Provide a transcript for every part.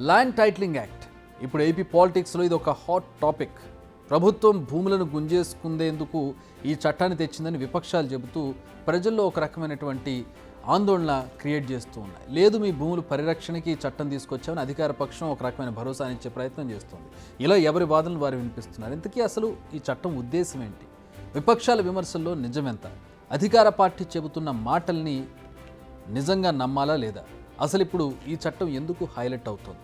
Land titling act ఇప్పుడు AP పాలిటిక్స్లో ఇది ఒక హాట్ టాపిక్. ప్రభుత్వం భూములను గుంజేసుకుందేందుకు ఈ చట్టాన్ని తెచ్చిందని విపక్షాలు చెబుతూ ప్రజల్లో ఒక రకమైనటువంటి ఆందోళన క్రియేట్ చేస్తూ ఉన్నాయి. లేదు, మీ భూముల పరిరక్షణకి ఈ చట్టం తీసుకొచ్చామని అధికార పక్షం ఒక రకమైన భరోసానిచ్చే ప్రయత్నం చేస్తుంది. ఇలా ఎవరి వాదనలు వారు వినిపిస్తున్నారు. ఇంతకీ అసలు ఈ చట్టం ఉద్దేశం ఏంటి? విపక్షాల విమర్శల్లో నిజమెంత? అధికార పార్టీ చెబుతున్న మాటల్ని నిజంగా నమ్మాలా లేదా? అసలు ఇప్పుడు ఈ చట్టం ఎందుకు హైలైట్ అవుతుంది?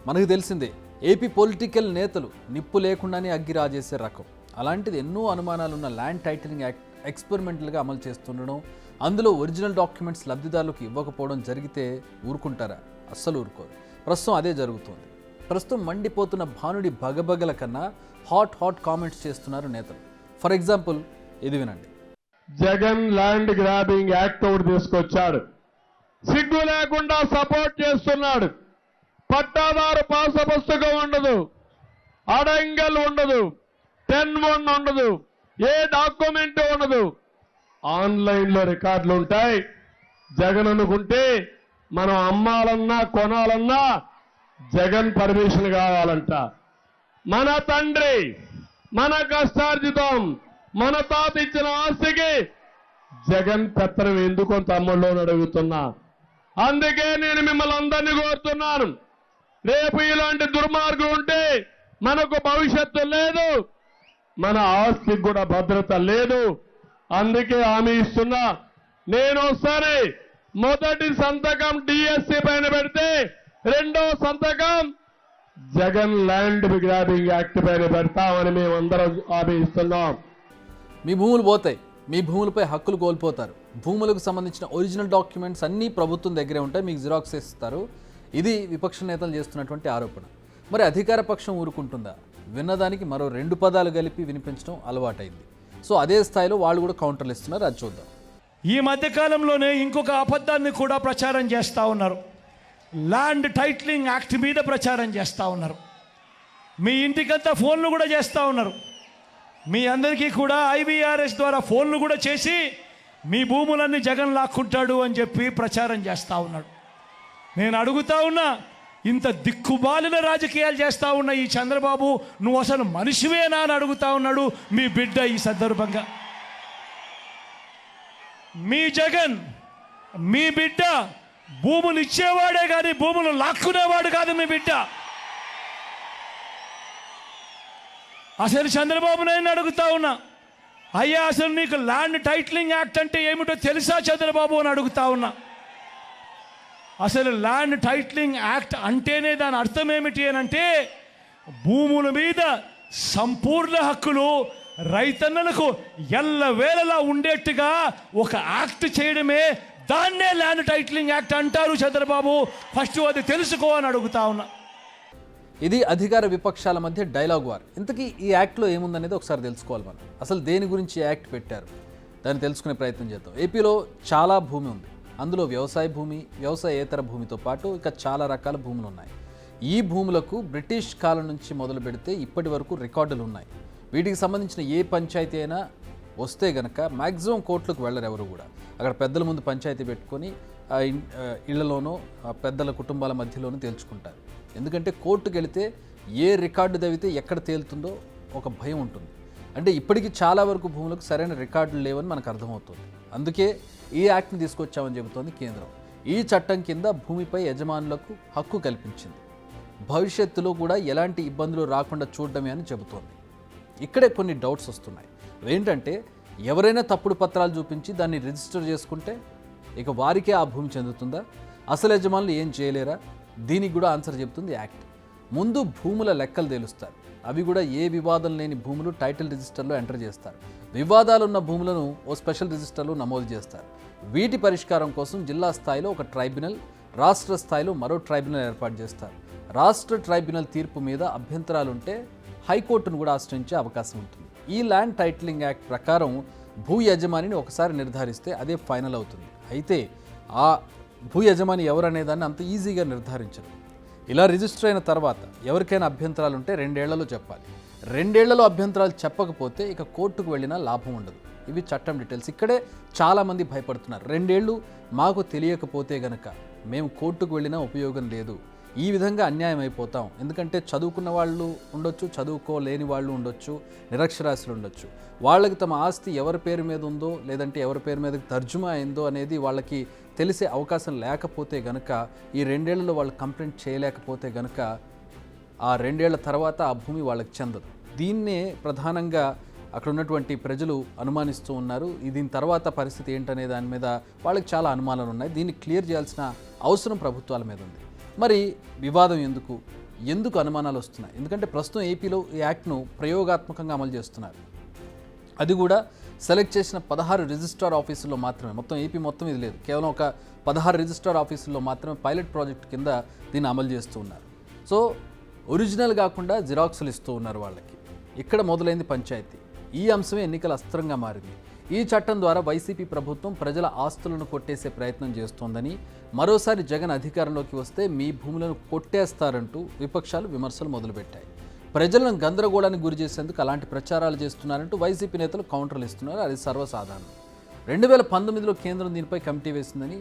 మనకు తెలిసిందే, ఏపీ పొలిటికల్ నేతలు నిప్పు లేకుండానే అగ్గి రాజేసే రకం. అలాంటిది ఎన్నో అనుమానాలున్న ల్యాండ్ టైటిలింగ్ యాక్ట్ ఎక్స్పెరిమెంటల్గా అమలు చేస్తుండడం, అందులో ఒరిజినల్ డాక్యుమెంట్స్ లబ్ధిదారులకు ఇవ్వకపోవడం జరిగితే ఊరుకుంటారా? అస్సలు ఊరుకోరు. ప్రస్తుతం అదే జరుగుతుంది. ప్రస్తుతం మండిపోతున్న భానుడి బగబగల కన్నా హాట్ కామెంట్స్ చేస్తున్నారు నేతలు. ఫర్ ఎగ్జాంపుల్ ఇది వినండి. జగన్ ల్యాండ్ గ్రాబింగ్ యాక్ట్ ఒకటి తీసుకొచ్చాడు. సిగ్గు లేకుండా సపోర్ట్ చేస్తున్నాడు. పట్టాదారు పాస పుస్తకం ఉండదు, అడంగల్ ఉండదు, 10-1 ఉండదు, ఏ డాక్యుమెంట్ ఉండదు. ఆన్లైన్లో రికార్డులు ఉంటాయి. జగన్ అనుకుంటే మనం అమ్మాలన్నా కొనాలన్నా జగన్ పర్మిషన్ కావాలంట. మన తండ్రి, మన కష్టార్జితం, మన తాత ఇచ్చిన ఆస్తికి జగన్ పెత్తనం ఎందుకు తమ్ముళ్ళు అడుగుతున్నా. అందుకే నేను మిమ్మల్ని అందరినీ కోరుతున్నాను, రేపు ఇలాంటి దుర్మార్గం ఉంటే మనకు భవిష్యత్తు లేదు, మన ఆస్తికి కూడా భద్రత లేదు. అందుకే హామీ ఇస్తున్నా, నేను ఒకసారి మొదటి సంతకం డిఎస్సి పైన పెడితే రెండో సంతకం జగన్ ల్యాండ్ గ్రాబింగ్ యాక్ట్ పైన పెడతామని మేమందరం హామీ ఇస్తున్నాం. మీ భూములు పోతాయి, మీ భూములపై హక్కులు కోల్పోతారు. భూములకు సంబంధించిన ఒరిజినల్ డాక్యుమెంట్స్ అన్నీ ప్రభుత్వం దగ్గరే ఉంటాయి, మీకు జిరాక్స్ ఇస్తారు. ఇది విపక్ష నేతలు చేస్తున్నటువంటి ఆరోపణ. మరి అధికార పక్షం ఊరుకుంటుందా? విన్నదానికి మరో 2 పదాలు కలిపి వినిపించడం అలవాటైంది. సో అదే స్థాయిలో వాళ్ళు కూడా కౌంటర్లు ఇస్తున్నారు. అది చూద్దాం. ఈ మధ్యకాలంలోనే ఇంకొక అబద్ధాన్ని కూడా ప్రచారం చేస్తూ ఉన్నారు. ల్యాండ్ టైటిలింగ్ యాక్ట్ మీద ప్రచారం చేస్తూ ఉన్నారు. మీ ఇంటికంతా ఫోన్లు కూడా చేస్తూ ఉన్నారు. మీ అందరికీ కూడా IVRS ద్వారా ఫోన్లు కూడా చేసి మీ భూములన్నీ జగన్ లాక్కుంటాడు అని చెప్పి ప్రచారం చేస్తూ ఉన్నాడు. నేను అడుగుతా ఉన్నా, ఇంత దిక్కుబాలిన రాజకీయాలు చేస్తూ ఉన్న ఈ చంద్రబాబు, నువ్వు అసలు మనిషివేనా అని అడుగుతా ఉన్నాడు మీ బిడ్డ. ఈ సందర్భంగా మీ జగన్, మీ బిడ్డ భూములు ఇచ్చేవాడే కానీ భూములు లాక్కునేవాడు కాదు మీ బిడ్డ. అసలు చంద్రబాబు నాయుడు అడుగుతా ఉన్నా, అయ్యా అసలు నీకు ల్యాండ్ టైటిలింగ్ యాక్ట్ అంటే ఏమిటో తెలుసా చంద్రబాబు అని అడుగుతా ఉన్నా. అసలు ల్యాండ్ టైటిలింగ్ యాక్ట్ అంటేనే దాని అర్థం ఏమిటి అని అంటే, భూముల మీద సంపూర్ణ హక్కులు రైతన్నలకు ఎల్లవేళలా ఉండేట్టుగా ఒక యాక్ట్ చేయడమే, దాన్నే ల్యాండ్ టైటిలింగ్ యాక్ట్ అంటారు చంద్రబాబు. ఫస్ట్ అది తెలుసుకో అని అడుగుతా ఉన్నా. ఇది అధికార విపక్షాల మధ్య డైలాగ్ వార్. ఇంతకీ ఈ యాక్ట్లో ఏముందనేది ఒకసారి తెలుసుకోవాలి మనం. అసలు దేని గురించి యాక్ట్ పెట్టారు, దాన్ని తెలుసుకునే ప్రయత్నం చేద్దాం. ఏపీలో చాలా భూమి ఉంది. అందులో వ్యవసాయ భూమి, వ్యవసాయేతర భూమితో పాటు ఇక చాలా రకాల భూములు ఉన్నాయి. ఈ భూములకు బ్రిటిష్ కాలం నుంచి మొదలు పెడితే ఇప్పటి వరకు రికార్డులు ఉన్నాయి. వీటికి సంబంధించిన ఏ పంచాయతీ అయినా వస్తే గనక మ్యాక్సిమం కోర్టులకు వెళ్ళరు ఎవరు కూడా. అక్కడ పెద్దల ముందు పంచాయతీ పెట్టుకొని ఇళ్లలోనో పెద్దల కుటుంబాల మధ్యలోనూ తేల్చుకుంటారు. ఎందుకంటే కోర్టుకు వెళితే ఏ రికార్డు తవ్వితే ఎక్కడ తేలుతుందో ఒక భయం ఉంటుంది. అంటే ఇప్పటికీ చాలా వరకు భూములకు సరైన రికార్డులు లేవని మనకు అర్థమవుతుంది. అందుకే ఈ యాక్ట్ని తీసుకొచ్చామని చెబుతోంది కేంద్రం. ఈ చట్టం కింద భూమిపై యజమానులకు హక్కు కల్పించింది. భవిష్యత్తులో కూడా ఎలాంటి ఇబ్బందులు రాకుండా చూడడమే అని చెబుతోంది. ఇక్కడే కొన్ని డౌట్స్ వస్తున్నాయి. ఏంటంటే, ఎవరైనా తప్పుడు పత్రాలు చూపించి దాన్ని రిజిస్టర్ చేసుకుంటే ఇక వారికే ఆ భూమి చెందుతుందా? అసలు యజమానులు ఏం చేయలేరా? దీనికి కూడా ఆన్సర్ చెబుతుంది యాక్ట్. ముందు భూముల లెక్కలు తేలుస్తారు. అవి కూడా ఏ వివాదం లేని భూములు టైటిల్ రిజిస్టర్లో ఎంటర్ చేస్తారు. వివాదాలున్న భూములను ఓ స్పెషల్ రిజిస్టర్లో నమోదు చేస్తారు. వీటి పరిష్కారం కోసం జిల్లా స్థాయిలో ఒక ట్రైబ్యునల్, రాష్ట్ర స్థాయిలో మరో ట్రైబ్యునల్ ఏర్పాటు చేస్తారు. రాష్ట్ర ట్రైబ్యునల్ తీర్పు మీద అభ్యంతరాలుంటే హైకోర్టును కూడా ఆశ్రయించే అవకాశం ఉంటుంది. ఈ ల్యాండ్ టైటిలింగ్ యాక్ట్ ప్రకారం భూ యజమానిని ఒకసారి నిర్ధారిస్తే అదే ఫైనల్ అవుతుంది. అయితే ఆ భూ యజమాని ఎవరనే దాన్ని అంత ఈజీగా నిర్ధారించరు. ఇలా రిజిస్టర్ అయిన తర్వాత ఎవరికైనా అభ్యంతరాలు ఉంటే 2 ఏళ్లలో చెప్పాలి. 2 ఏళ్లలో అభ్యంతరాలు చెప్పకపోతే ఇక కోర్టుకు వెళ్ళినా లాభం ఉండదు. ఇవి చట్టం డీటెయిల్స్. ఇక్కడే చాలామంది భయపడుతున్నారు. 2 ఏళ్ళు మాకు తెలియకపోతే గనక మేము కోర్టుకు వెళ్ళినా ఉపయోగం లేదు. ఈ విధంగా అన్యాయం అయిపోతాం. ఎందుకంటే చదువుకున్న వాళ్ళు ఉండొచ్చు, చదువుకోలేని వాళ్ళు ఉండొచ్చు, నిరక్షరాస్యులు ఉండొచ్చు. వాళ్ళకి తమ ఆస్తి ఎవరి పేరు మీద ఉందో లేదంటే ఎవరి పేరు మీదకి తర్జుమా అయిందో అనేది వాళ్ళకి తెలిసే అవకాశం లేకపోతే గనుక, ఈ 2 ఏళ్లలో వాళ్ళు కంప్లైంట్ చేయలేకపోతే గనుక ఆ 2 ఏళ్ల తర్వాత ఆ భూమి వాళ్ళకి చెందదు. దీన్నే ప్రధానంగా అక్కడ ఉన్నటువంటి ప్రజలు అనుమానిస్తూ ఉన్నారు. దీని తర్వాత పరిస్థితి ఏంటనే దాని మీద వాళ్ళకి చాలా అనుమానాలు ఉన్నాయి. దీన్ని క్లియర్ చేయాల్సిన అవసరం ప్రభుత్వాల మీద ఉంది. మరి వివాదం ఎందుకు అనుమానాలు వస్తున్నాయి? ఎందుకంటే ప్రస్తుతం ఏపీలో ఈ యాక్ట్ను ప్రయోగాత్మకంగా అమలు చేస్తున్నారు. అది కూడా సెలెక్ట్ చేసిన 16 రిజిస్ట్రార్ ఆఫీసుల్లో మాత్రమే. మొత్తం ఏపీ మొత్తం ఇది లేదు. కేవలం ఒక 16 రిజిస్ట్రార్ ఆఫీసుల్లో మాత్రమే పైలట్ ప్రాజెక్ట్ కింద దీన్ని అమలు చేస్తూ ఉన్నారు. సో ఒరిజినల్ కాకుండా జిరాక్సులు ఇస్తూ ఉన్నారు వాళ్ళకి. ఇక్కడ మొదలైంది పంచాయతీ. ఈ అంశమే ఎన్నికల అస్త్రంగా మారింది. ఈ చట్టం ద్వారా వైసీపీ ప్రభుత్వం ప్రజల ఆస్తులను కొట్టేసే ప్రయత్నం చేస్తోందని, మరోసారి జగన్ అధికారంలోకి వస్తే మీ భూములను కొట్టేస్తారంటూ విపక్షాలు విమర్శలు మొదలుపెట్టాయి. ప్రజలను గందరగోళానికి గురి చేసేందుకు అలాంటి ప్రచారాలు చేస్తున్నారంటూ వైసీపీ నేతలు కౌంటర్లు ఇస్తున్నారు. అది సర్వసాధారణం. 2019లో కేంద్రం దీనిపై కమిటీ వేసిందని,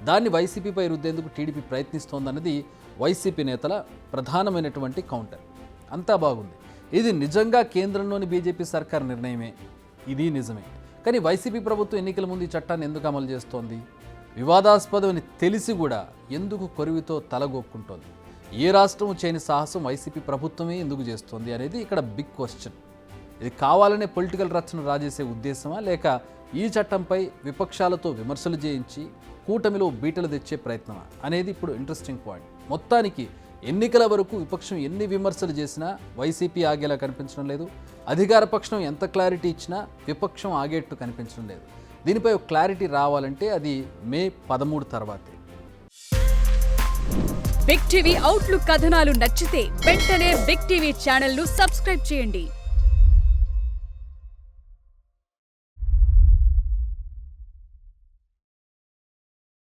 దాన్ని వైసీపీపై రుద్దేందుకు టీడీపీ ప్రయత్నిస్తోందన్నది వైసీపీ నేతల ప్రధానమైనటువంటి కౌంటర్. అంతా బాగుంది. ఇది నిజంగా కేంద్రంలోని బీజేపీ సర్కార్ నిర్ణయమే, ఇది నిజమే. కానీ వైసీపీ ప్రభుత్వం ఎన్నికల ముందు ఈ చట్టాన్ని ఎందుకు అమలు చేస్తోంది? వివాదాస్పదమని తెలిసి కూడా ఎందుకు కొరివితో తలగొక్కుంటోంది? ఏ రాష్ట్రం చేయని సాహసం వైసీపీ ప్రభుత్వమే ఎందుకు చేస్తోంది అనేది ఇక్కడ బిగ్ క్వశ్చన్. ఇది కావాలనే పొలిటికల్ రచ్చను రాజేసే ఉద్దేశమా, లేక ఈ చట్టంపై విపక్షాలతో విమర్శలు చేయించి కూటమిలో బీటలు తెచ్చే ప్రయత్నమా అనేది ఇప్పుడు ఇంట్రెస్టింగ్ పాయింట్. మొత్తానికి ఎన్నికల వరకు విపక్షం ఎన్ని విమర్శలు చేసినా వైసీపీ ఆగేలా కనిపించడం లేదు. అధికార పక్షం ఎంత క్లారిటీ ఇచ్చినా విపక్షం ఆగేట్టు కనిపించడం లేదు. దీనిపై ఒక క్లారిటీ రావాలంటే అది మే 13 తర్వాతే. బిగ్ టీవీ అవుట్లుక్ కథనాలు నచ్చితే వెంటనే బిగ్ టీవీ ఛానల్ ను సబ్స్క్రైబ్ చేయండి.